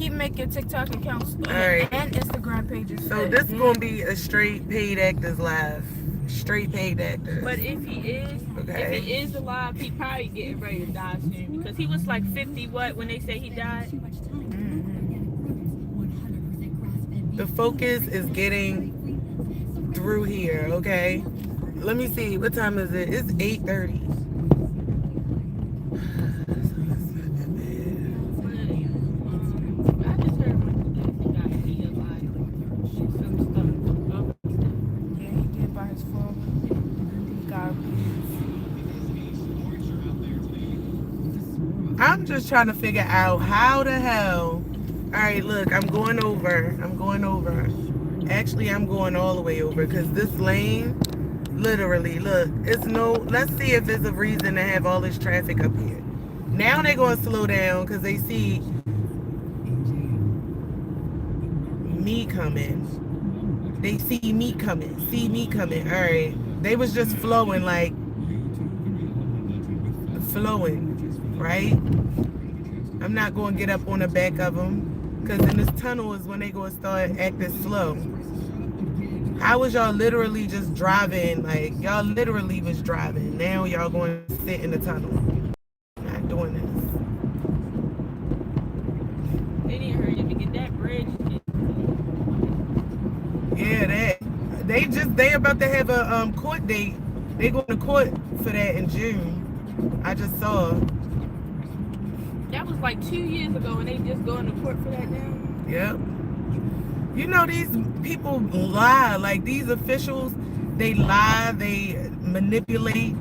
keep making TikTok accounts right. and Instagram pages. So this is gonna be a straight paid actors live. Straight paid actors. But if he is alive, he probably getting ready to die soon because he was like 50 when they say he died. The focus is getting through here, okay? Let me see, what time is it? It's 8:30. I'm just trying to figure out how the hell. All right, look, I'm going over. Actually, I'm going all the way over because this lane, literally, look, it's no. Let's see if there's a reason to have all this traffic up here. Now they're going to slow down because they see me coming. They see me coming. All right. They was just flowing, right? I'm not going to get up on the back of them because in this tunnel is when they going to start acting slow. I was y'all literally just driving, like y'all literally was driving. Now y'all going to sit in the tunnel. Not doing this. They didn't hurry up to get that bridge. Yeah, they about to have a court date. They going to court for that in June. I just saw. That was like 2 years ago, and they just going to court for that now. Yep. You know, these people lie. Like, these officials, they lie. They manipulate,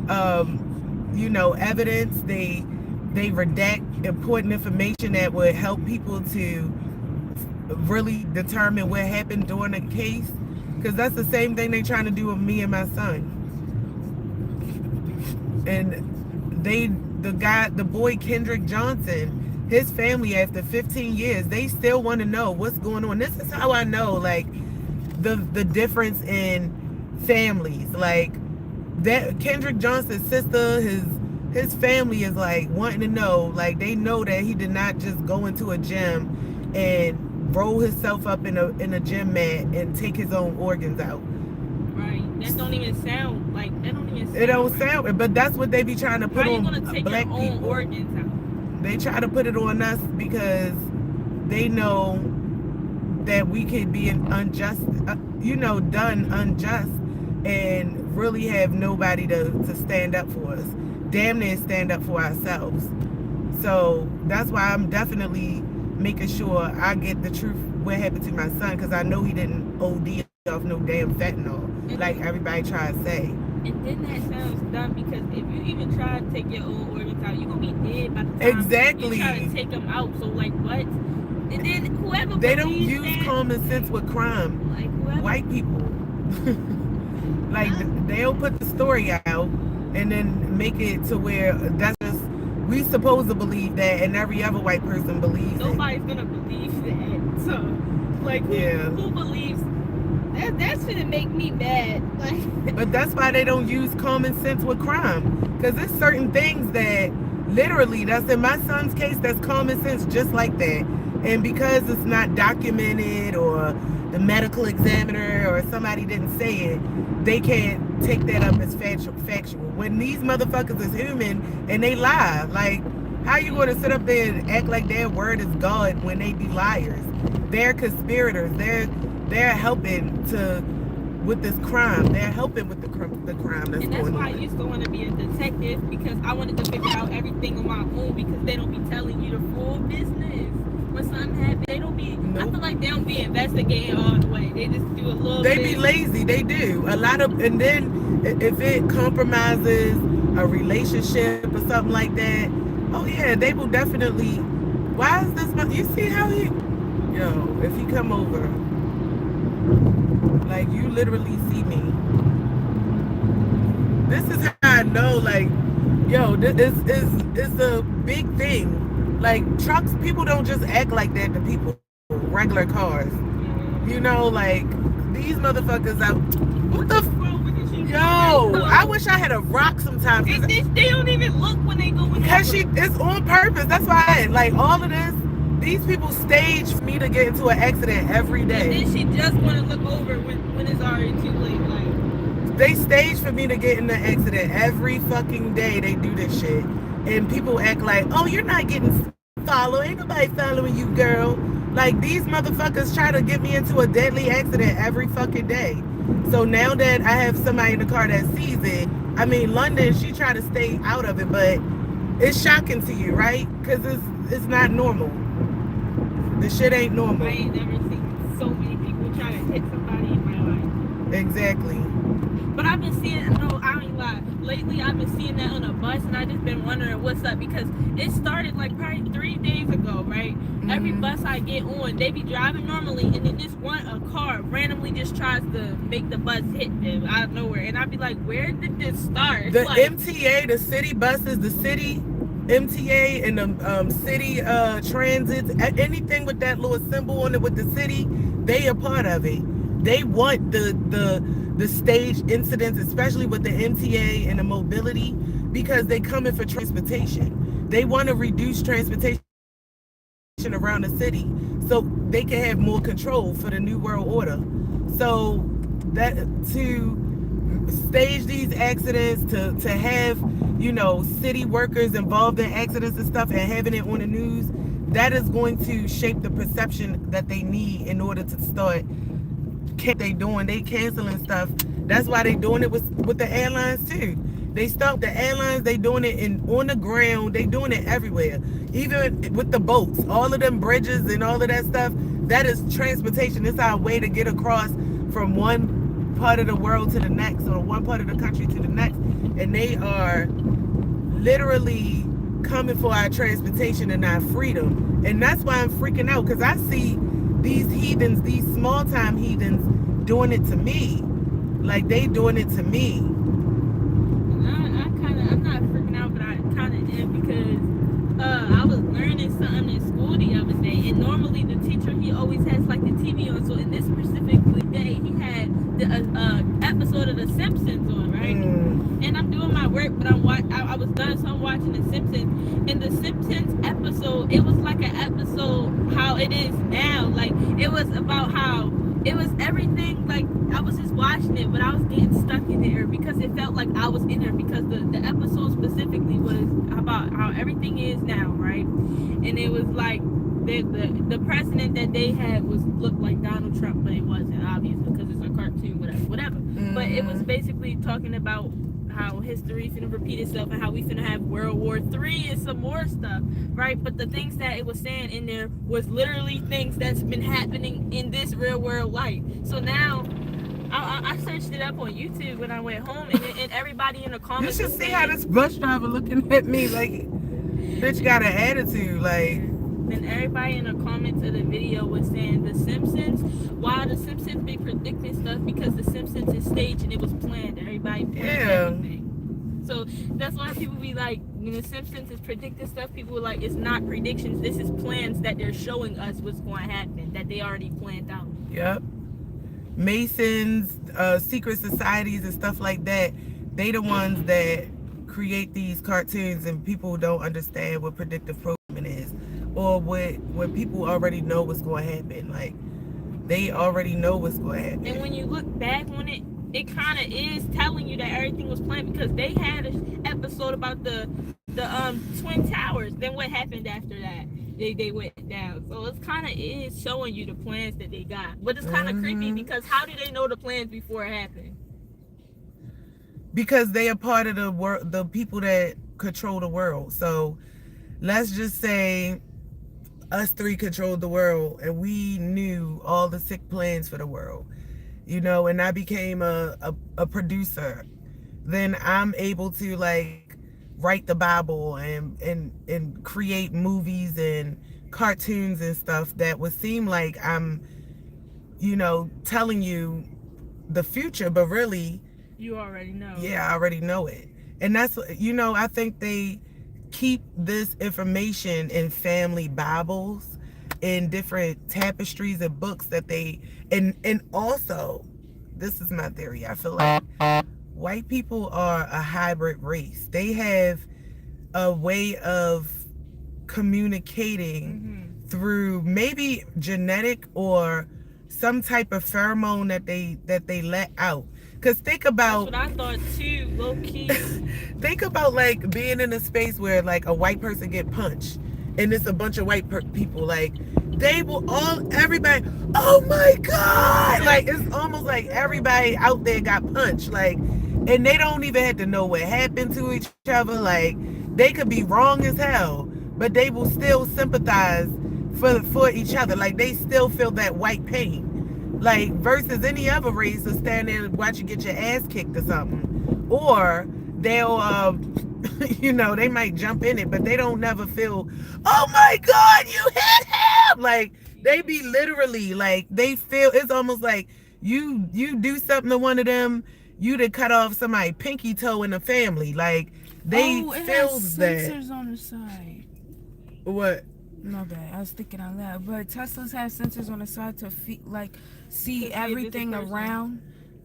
evidence. They redact important information that would help people to really determine what happened during the case. Because that's the same thing they trying to do with me and my son. And the boy Kendrick Johnson, his family, after 15 years, they still want to know what's going on. This is how I know, like, the difference in families. Like, that Kendrick Johnson's sister, his family is like wanting to know. Like, they know that he did not just go into a gym and roll himself up in a gym mat and take his own organs out. Right. That don't even sound like that. It don't sound, but that's what they be trying to put on black people. How you gonna take your own organs out? They try to put it on us because they know that we could be done unjust, and really have nobody to stand up for us. Damn near stand up for ourselves. So that's why I'm definitely making sure I get the truth what happened to my son, because I know he didn't OD off no damn fentanyl like everybody try to say. And then that sounds dumb, because if you even try to take your own organs out, you're gonna be dead by the time exactly. you try to take them out. So like, what? And then whoever they don't use common sense with crime. Like whoever, white people, like they'll put the story out and then make it to where that's just we supposed to believe that, and every other white person believes nobody's gonna believe that. So like, who believes? That shouldn't make me mad. Like, but that's why they don't use common sense with crime, because there's certain things that literally, that's in my son's case, that's common sense just like that. And because it's not documented, or the medical examiner or somebody didn't say it, they can't take that up as factual. When these motherfuckers is human and they lie, like, how you going to sit up there and act like their word is God when they be liars? They're conspirators. They're helping with this crime. They're helping with the crime that's going on. And that's why I used to want to be a detective, because I wanted to figure out everything on my own, because they don't be telling you the full business. When something happens, they don't be, I feel like they don't be investigating all the way. They just do a little bit. They be lazy. They do. A lot of, and then if it compromises a relationship or something like that, oh yeah, they will definitely, why is this, you see how if he come over, like, you literally see me. This is how I know, like, this is a big thing. Like, trucks, people don't just act like that to people, regular cars. Like, these motherfuckers out. What the I wish I had a rock sometimes. They don't even look when they go in. Because it's on purpose. That's why, like, all of this, These people stage for me to get into an accident every day. And then she just want to look over when it's already too late. Like, they stage for me to get in an accident every fucking day. They do this shit. And people act like, oh, you're not getting followed. Ain't nobody following you, girl. Like, these motherfuckers try to get me into a deadly accident every fucking day. So now that I have somebody in the car that sees it, I mean, London, she tried to stay out of it, but it's shocking to you, right? Because it's not normal. The shit ain't normal. I ain't never seen so many people try to hit somebody in my life. Exactly. But I've been seeing, no, I ain't lie. Lately, I've been seeing that on a bus, and I just been wondering what's up, because it started like probably 3 days ago, right? Mm-hmm. Every bus I get on, they be driving normally, and then this a car randomly just tries to make the bus hit them out of nowhere, and I'd be like, where did this start? The like, MTA, the city buses, the city MTA, and the city transits, anything with that little symbol on it with the city, they are part of it. They want the stage incidents, especially with the MTA and the mobility, because they come in for transportation. They want to reduce transportation around the city so they can have more control for the new world order. So that to stage these accidents, to have, you know, city workers involved in accidents and stuff and having it on the news, that is going to shape the perception that they need in order to start they canceling stuff. That's why they doing it with the airlines too. They stopped the airlines, they doing it on the ground, they doing it everywhere. Even with the boats, all of them bridges and all of that stuff, that is transportation. It's our way to get across from one part of the world to the next, or one part of the country to the next. And they are literally coming for our transportation and our freedom. And that's why I'm freaking out, because I see these heathens, these small time heathens, doing it to me. Like, they doing it to me. I'm not freaking out, but I kind of am, because I was learning something in school the other day, and normally the teacher, he always has like the TV on. So in this specific day, he had the episode of The Simpsons on, right? And I'm doing my work, but I was done, so I'm watching The Simpsons. In The Simpsons episode, it was like an episode how it is now. Like, it was about how it was everything. Like, I was just watching it, but I was getting stuck in there because it felt like I was in there, because the episode specifically was about how everything is now, right? And it was like the president that they had looked like Donald Trump, but it wasn't, obviously, because it's a cartoon, whatever. But it was basically talking about how history finna repeat itself and how we finna have World War III and some more stuff, right? But the things that it was saying in there was literally things that's been happening in this real world life. So now I searched it up on YouTube when I went home, and everybody in the comments, you should see how this bus driver looking at me like, bitch got an attitude, like. And everybody in the comments of the video was saying The Simpsons, why The Simpsons be predicting stuff, because The Simpsons is staged and it was planned. Everybody planned everything. So that's why people be like, when The Simpsons is predicting stuff, people were like, it's not predictions, this is plans that they're showing us what's going to happen, that they already planned out. Yep. Masons, secret societies and stuff like that, they the ones that create these cartoons, and people don't understand what predictive programming is, or what people already know what's going to happen. Like, they already know what's going to happen. And when you look back on it, it kind of is telling you that everything was planned, because they had an episode about the Twin Towers. Then what happened after that? They went down. So it's kind of is showing you the plans that they got. But it's kind of creepy, because how do they know the plans before it happened? Because they are part of the people that control the world. So let's just say us three controlled the world, and we knew all the sick plans for the world, you know, and I became a producer. Then I'm able to, like, write the Bible and create movies and cartoons and stuff that would seem like I'm, you know, telling you the future, but really, you already know. Yeah, I already know it. And that's, you know, I think they keep this information in family Bibles, in different tapestries and books that they, and also, this is my theory, I feel like white people are a hybrid race. They have a way of communicating through maybe genetic or some type of pheromone that they let out. Because think about, that's what I thought too, low key. think about like being in a space where like a white person get punched and it's a bunch of white people, like they will everybody, oh my god, like it's almost like everybody out there got punched, like, and they don't even have to know what happened to each other. Like they could be wrong as hell, but they will still sympathize for each other. Like they still feel that white pain. Like versus any other race will stand there and watch you get your ass kicked or something. Or they'll you know, they might jump in it, but they don't never feel, oh my god, you hit him. Like they be literally like, they feel, it's almost like you do something to one of them, you'd have cut off somebody's pinky toe in the family. Like they it feel has that. sensors on the side. What? My bad. I was thinking out loud. But Teslas have sensors on the side to see everything around.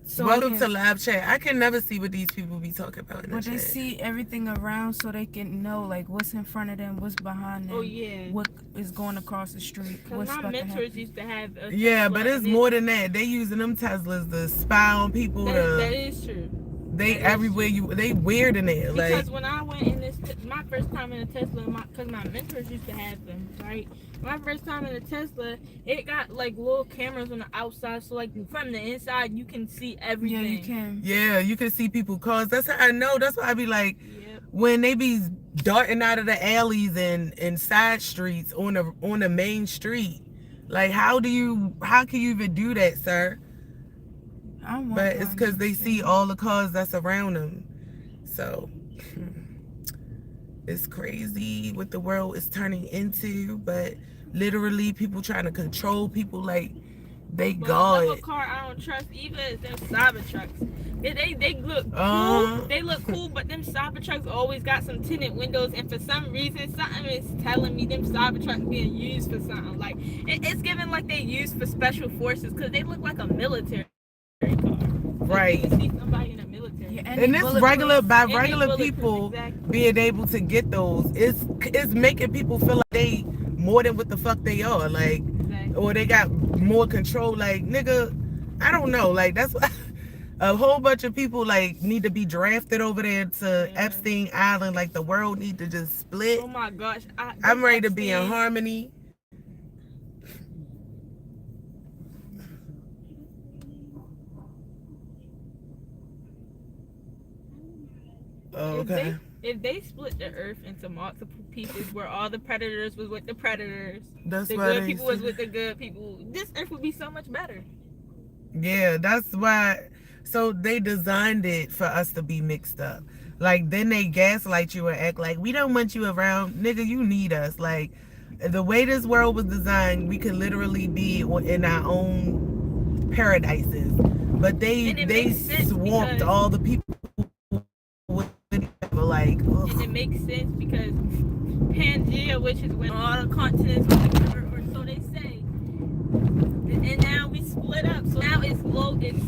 So welcome to live chat. I can never see what these people be talking about in the but they chat. see everything around, so they can know like what's in front of them, what's behind them. Oh yeah. What is going across the street. Because my mentors used to have a Yeah, Tesla, but it's more than that. They using them Teslas to spy on people. That is true. They everywhere they weird in there. Because like when I went in this, my first time in a Tesla, because my mentors used to have them, right? My first time in a Tesla, it got like little cameras on the outside, so like from the inside you can see everything. Yeah, you can. Yeah, you can see people cars. That's how I know. That's why I be like, yep. When they be darting out of the alleys and side streets on the main street, like how can you even do that, sir? But it's because they see all the cars that's around them. So it's crazy what the world is turning into. But literally, people trying to control people like they God. Another car I don't trust either is them Cybertrucks. They look cool. They look cool, but them Cybertrucks always got some tinted windows, and for some reason, something is telling me them Cybertrucks being used for something. Like it's given like they used for special forces because they look like a military car. Right. You see somebody in the military. Yeah, and it's regular people exactly. being able to get those. It's making people feel like they more than what the fuck they are. Like, Exactly. or they got more control. Like, nigga, I don't know. Like, that's why a whole bunch of people like need to be drafted over there to Epstein Island. Like, the world need to just split. Oh my gosh. I'm ready to be in harmony. Okay. If they split the earth into multiple pieces where all the predators was with the predators, that's the why good people was with the good people, this earth would be so much better. Yeah, that's why. So they designed it for us to be mixed up. Like, then they gaslight you and act like we don't want you around. Nigga, you need us. Like, the way this world was designed, we could literally be in our own paradises. But they swamped all the people with like, ugh. And it makes sense because Pangea, which is when all the continents or so they say, and now we split up. So now it's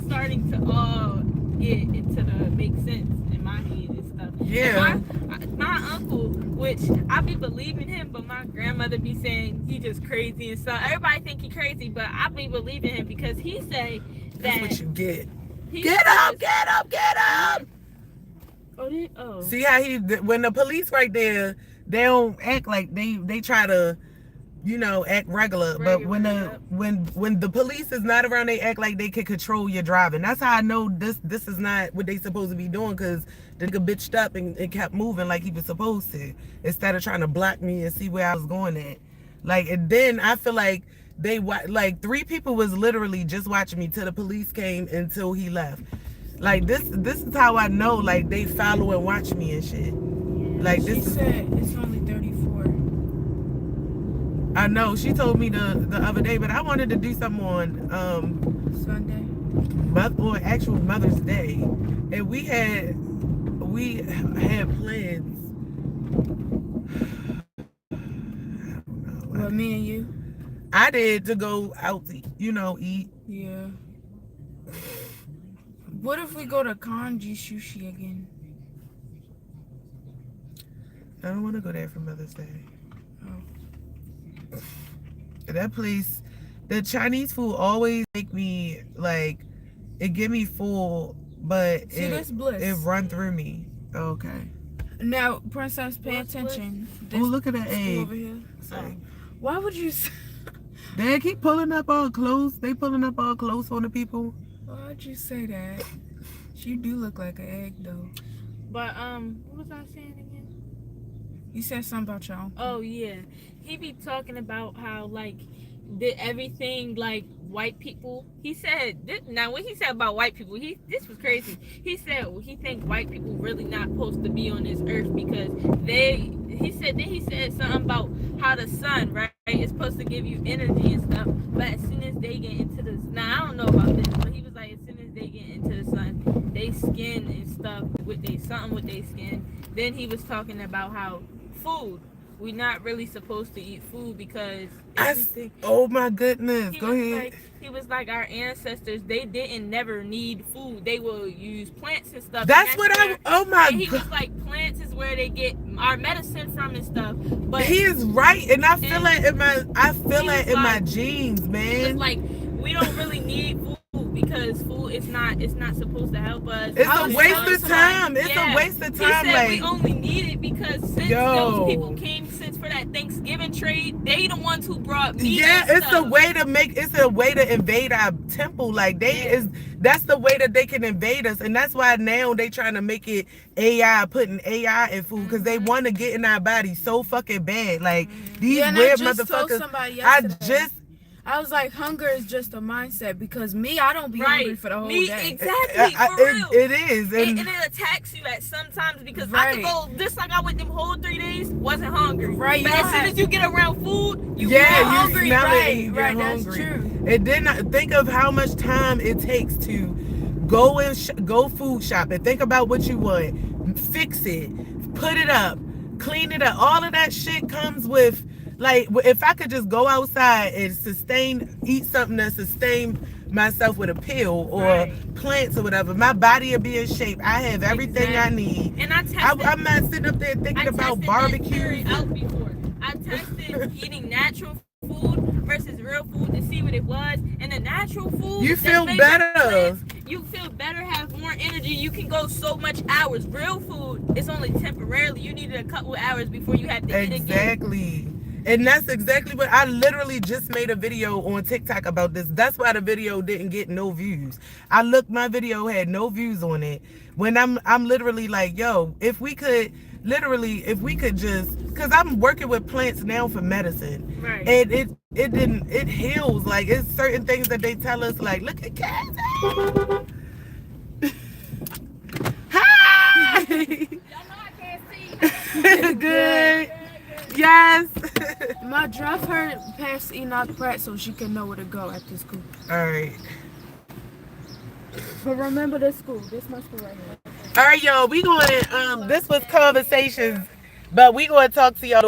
starting to all get into the make sense in my head and stuff. Yeah. And my uncle, which I be believing him, but my grandmother be saying he just crazy and stuff. Everybody think he crazy, but I be believing him because he say that that's what you get. Get up! Oh. See how when the police right there, they don't act like they try to, you know, act regular. But when the police is not around, they act like they can control your driving. That's how I know this is not what they supposed to be doing, because the nigga bitched up and kept moving like he was supposed to, instead of trying to block me and see where I was going at. Like, and then I feel like like 3 people was literally just watching me till the police came until he left. Like, this is how I know, like, they follow and watch me and shit. Like, she said it's only 34. I know. She told me the other day, but I wanted to do something on Sunday. or actual Mother's Day, and we had plans. What, me and you? I did, to go out to, eat. Yeah. What if we go to Kanji Sushi again? I don't want to go there for Mother's Day. Oh. That place, the Chinese food always make me like it give me full, but See, this it bliss. run through me. Okay. Now, princess, pay What's attention. Oh, This look at that school egg. over here. Sorry. Why would you? They keep pulling up all close. They pulling up all close on the people. Why'd you say that? She do look like an egg, though. But what was I saying again? You said something about your uncle. Oh yeah, he be talking about how like did everything like white people. He said this, now what he said about white people. This was crazy. He said he think white people really not supposed to be on this earth because they. He said something about how the sun right is supposed to give you energy and stuff, but as soon as they get into the now I don't know about this, but he was like as soon as they get into the sun, they skin and stuff with they something with their skin. Then he was talking about how food. We're not really supposed to eat food because everything. Oh my goodness. He Go was ahead. like, he was like our ancestors. They didn't never need food. They will use plants and stuff. That's and what where, oh my and he god. was like, plants is where they get our medicine from and stuff. But He is right, and I feel and it in my he was my like- jeans, he was man. like, we don't really need food because food is not supposed to help us. It's I a was waste telling of somebody- time. It's Yeah. a waste of He time. said Like we only need it because since Yo. those people came since for that Thanksgiving trade, they the ones who brought meat. yeah, and it's a stuff. way to make it's a way to invade our temple. Like that's the way that they can invade us, and that's why now they trying to make it AI, putting AI in food because they want to get in our body so fucking bad. Like these Yeah, and I weird just told motherfuckers. somebody I yesterday. I was like, hunger is just a mindset because me, I don't be hungry for the whole Me, day. exactly, for real. it is, and And it attacks you at sometimes because I Right. could go just like I went them whole 3 days, wasn't hungry. Right, But you as don't soon have- as you get around food, you yeah, get you hungry. smell it, right, and you get right, that's hungry. true. And then think of how much time it takes to go and go food shopping. Think about what you want, fix it, put it up, clean it up. All of that shit comes with like if I could just go outside and eat something that sustain myself with a pill or Right. plants or whatever, my body will be in shape. I have everything I need. And I tested. I'm not sitting up there thinking about tested barbecue. that theory out before. I tested eating natural food versus real food to see what it was, and the natural food You that's feel made from better. plants, you feel better, have more energy. You can go so much hours. Real food is only temporarily. You needed a couple hours before you had to eat again. Exactly. And that's exactly what I literally just made a video on TikTok about this. That's why the video didn't get no views. I looked, my video had no views on it. When I'm literally like, yo, if we could just, cause I'm working with plants now for medicine. Right. And it heals. Like it's certain things that they tell us like, look at Cassie. Hi. Good. Yes. My drive her past Enoch Pratt so she can know where to go at this school. All right. But remember this school. This my school right here. All right, y'all. We going to this was conversations, but we going to talk to y'all